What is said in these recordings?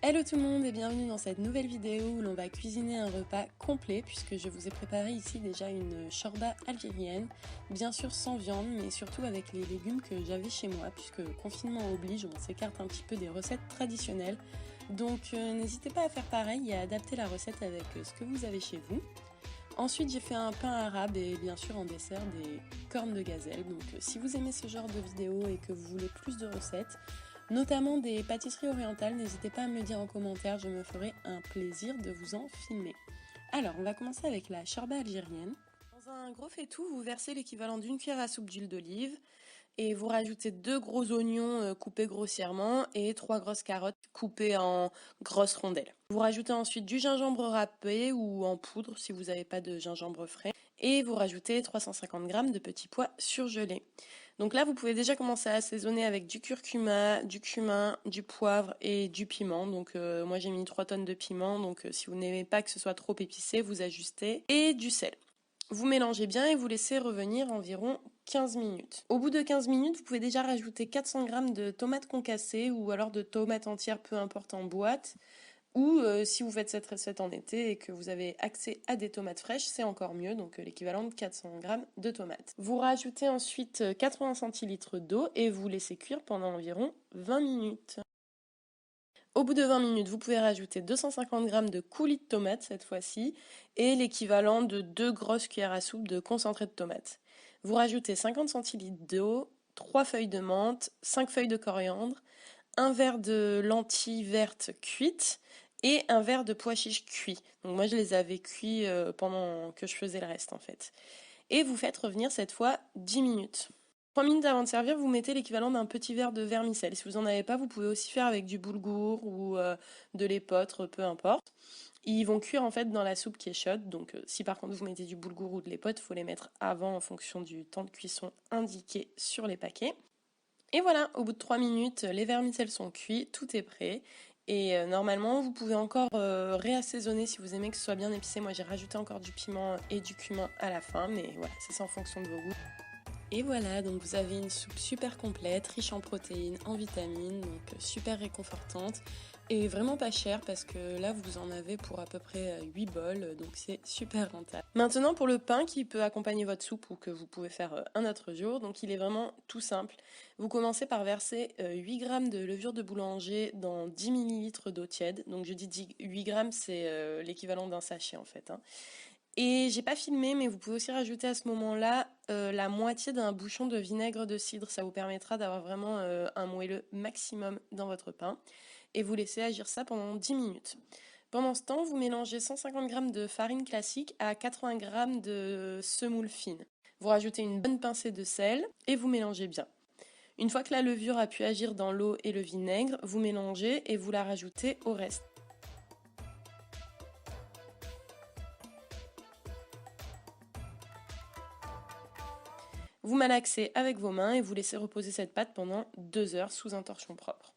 Hello tout le monde et bienvenue dans cette nouvelle vidéo où l'on va cuisiner un repas complet puisque je vous ai préparé ici déjà une chorba algérienne, bien sûr sans viande mais surtout avec les légumes que j'avais chez moi puisque confinement oblige, on s'écarte un petit peu des recettes traditionnelles. Donc n'hésitez pas à faire pareil et à adapter la recette avec ce que vous avez chez vous. Ensuite j'ai fait un pain arabe et bien sûr en dessert des cornes de gazelle. Donc si vous aimez ce genre de vidéo et que vous voulez plus de recettes, notamment des pâtisseries orientales, n'hésitez pas à me le dire en commentaire, je me ferai un plaisir de vous en filmer. Alors, on va commencer avec la chorba algérienne. Dans un gros faitout, vous versez l'équivalent d'une cuillère à soupe d'huile d'olive et vous rajoutez 2 gros oignons coupés grossièrement et 3 grosses carottes coupées en grosses rondelles. Vous rajoutez ensuite du gingembre râpé ou en poudre si vous n'avez pas de gingembre frais et vous rajoutez 350 g de petits pois surgelés. Donc là, vous pouvez déjà commencer à assaisonner avec du curcuma, du cumin, du poivre et du piment. Donc moi j'ai mis 3 tonnes de piment, donc si vous n'aimez pas que ce soit trop épicé, vous ajustez. Et du sel. Vous mélangez bien et vous laissez revenir environ 15 minutes. Au bout de 15 minutes, vous pouvez déjà rajouter 400 g de tomates concassées ou alors de tomates entières, peu importe en boîte. Ou si vous faites cette recette en été et que vous avez accès à des tomates fraîches, c'est encore mieux, donc l'équivalent de 400 g de tomates. Vous rajoutez ensuite 80 centilitres d'eau et vous laissez cuire pendant environ 20 minutes. Au bout de 20 minutes, vous pouvez rajouter 250 g de coulis de tomates cette fois-ci et l'équivalent de 2 grosses cuillères à soupe de concentré de tomates. Vous rajoutez 50 centilitres d'eau, 3 feuilles de menthe, 5 feuilles de coriandre, un verre de lentilles vertes cuites et un verre de pois chiches cuits. Donc moi je les avais cuits pendant que je faisais le reste en fait. Et vous faites revenir cette fois 10 minutes. 3 minutes avant de servir, vous mettez l'équivalent d'un petit verre de vermicelle. Si vous n'en avez pas, vous pouvez aussi faire avec du boulgour ou de l'épeautre, peu importe. Ils vont cuire en fait dans la soupe qui est chaude. Donc si par contre vous mettez du boulgour ou de l'épeautre, il faut les mettre avant en fonction du temps de cuisson indiqué sur les paquets. Et voilà, au bout de 3 minutes, les vermicelles sont cuits, tout est prêt. Et normalement, vous pouvez encore réassaisonner si vous aimez que ce soit bien épicé. Moi, j'ai rajouté encore du piment et du cumin à la fin, mais voilà, c'est en fonction de vos goûts. Et voilà, donc vous avez une soupe super complète, riche en protéines, en vitamines, donc super réconfortante et vraiment pas chère parce que là vous en avez pour à peu près 8 bols, donc c'est super rentable. Maintenant pour le pain qui peut accompagner votre soupe ou que vous pouvez faire un autre jour, donc il est vraiment tout simple. Vous commencez par verser 8 g de levure de boulanger dans 10 ml d'eau tiède, donc je dis 8 g c'est l'équivalent d'un sachet en fait. Et j'ai pas filmé, mais vous pouvez aussi rajouter à ce moment-là la moitié d'un bouchon de vinaigre de cidre. Ça vous permettra d'avoir vraiment un moelleux maximum dans votre pain. Et vous laissez agir ça pendant 10 minutes. Pendant ce temps, vous mélangez 150 g de farine classique à 80 g de semoule fine. Vous rajoutez une bonne pincée de sel et vous mélangez bien. Une fois que la levure a pu agir dans l'eau et le vinaigre, vous mélangez et vous la rajoutez au reste. Vous malaxez avec vos mains et vous laissez reposer cette pâte pendant 2 heures sous un torchon propre.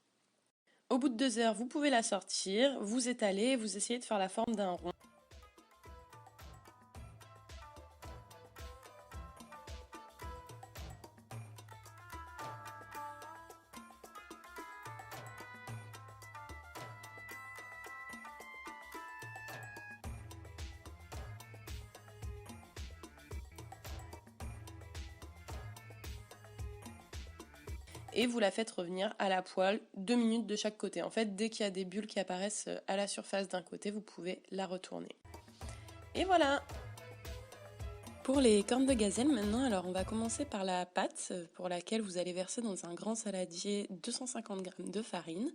Au bout de 2 heures, vous pouvez la sortir, vous étaler et vous essayez de faire la forme d'un rond. Et vous la faites revenir à la poêle 2 minutes de chaque côté. En fait, dès qu'il y a des bulles qui apparaissent à la surface d'un côté, vous pouvez la retourner. Et voilà! Pour les cornes de gazelle maintenant, alors on va commencer par la pâte pour laquelle vous allez verser dans un grand saladier 250 g de farine,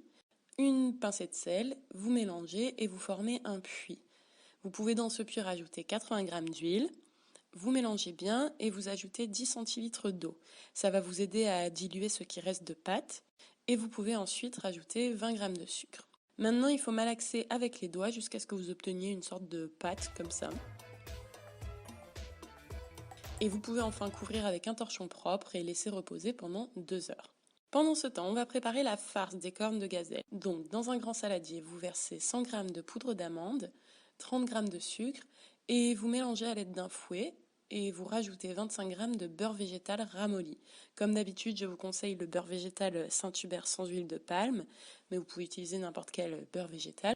une pincée de sel, vous mélangez et vous formez un puits. Vous pouvez dans ce puits rajouter 80 g d'huile, vous mélangez bien et vous ajoutez 10 centilitres d'eau. Ça va vous aider à diluer ce qui reste de pâte et vous pouvez ensuite rajouter 20 g de sucre. Maintenant, il faut malaxer avec les doigts jusqu'à ce que vous obteniez une sorte de pâte comme ça. Et vous pouvez enfin couvrir avec un torchon propre et laisser reposer pendant 2 heures. Pendant ce temps, on va préparer la farce des cornes de gazelle. Donc, dans un grand saladier, vous versez 100 g de poudre d'amande, 30 g de sucre et vous mélangez à l'aide d'un fouet. et vous rajoutez 25 g de beurre végétal ramolli. Comme d'habitude, je vous conseille le beurre végétal Saint-Hubert sans huile de palme, mais vous pouvez utiliser n'importe quel beurre végétal.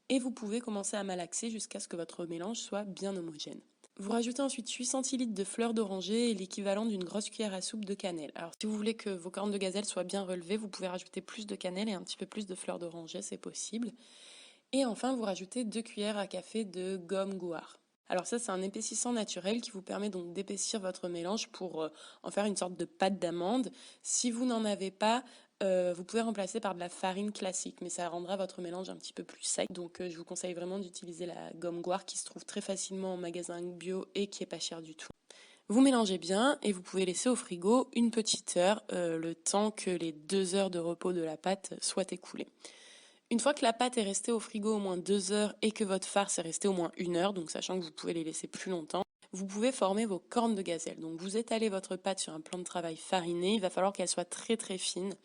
Et vous pouvez commencer à malaxer jusqu'à ce que votre mélange soit bien homogène. Vous rajoutez ensuite 8 centilitres de fleur d'oranger et l'équivalent d'une grosse cuillère à soupe de cannelle. Alors si vous voulez que vos cornes de gazelle soient bien relevées, vous pouvez rajouter plus de cannelle et un petit peu plus de fleur d'oranger, c'est possible. Et enfin, vous rajoutez 2 cuillères à café de gomme gouard. Alors ça, c'est un épaississant naturel qui vous permet donc d'épaissir votre mélange pour en faire une sorte de pâte d'amande. Si vous n'en avez pas, vous pouvez remplacer par de la farine classique, mais ça rendra votre mélange un petit peu plus sec. Donc je vous conseille vraiment d'utiliser la gomme gouard qui se trouve très facilement en magasin bio et qui est pas chère du tout. Vous mélangez bien et vous pouvez laisser au frigo une petite heure, le temps que les 2 heures de repos de la pâte soient écoulées. Une fois que la pâte est restée au frigo au moins 2 heures et que votre farce est resté au moins 1 heure, donc sachant que vous pouvez les laisser plus longtemps, vous pouvez former vos cornes de gazelle. Donc vous étalez votre pâte sur un plan de travail fariné, il va falloir qu'elle soit très très fine.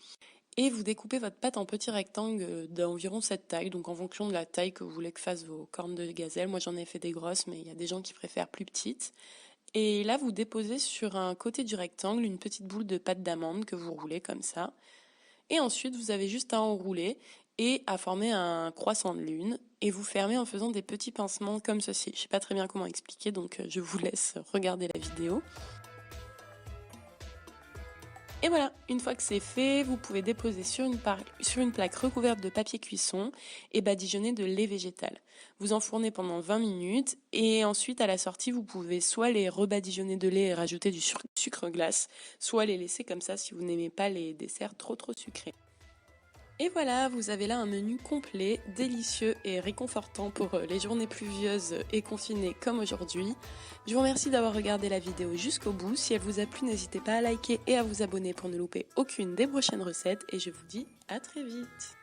Et vous découpez votre pâte en petits rectangles d'environ cette taille, donc en fonction de la taille que vous voulez que fassent vos cornes de gazelle. Moi j'en ai fait des grosses, mais il y a des gens qui préfèrent plus petites. Et là vous déposez sur un côté du rectangle une petite boule de pâte d'amande que vous roulez comme ça. Et ensuite vous avez juste à enrouler et à former un croissant de lune. Et vous fermez en faisant des petits pincements comme ceci. Je ne sais pas très bien comment expliquer, donc je vous laisse regarder la vidéo. Et voilà, une fois que c'est fait, vous pouvez déposer sur une plaque recouverte de papier cuisson et badigeonner de lait végétal. Vous enfournez pendant 20 minutes et ensuite à la sortie, vous pouvez soit les rebadigeonner de lait et rajouter du sucre glace, soit les laisser comme ça si vous n'aimez pas les desserts trop sucrés. Et voilà, vous avez là un menu complet, délicieux et réconfortant pour les journées pluvieuses et confinées comme aujourd'hui. Je vous remercie d'avoir regardé la vidéo jusqu'au bout. Si elle vous a plu, n'hésitez pas à liker et à vous abonner pour ne louper aucune des prochaines recettes. Et je vous dis à très vite.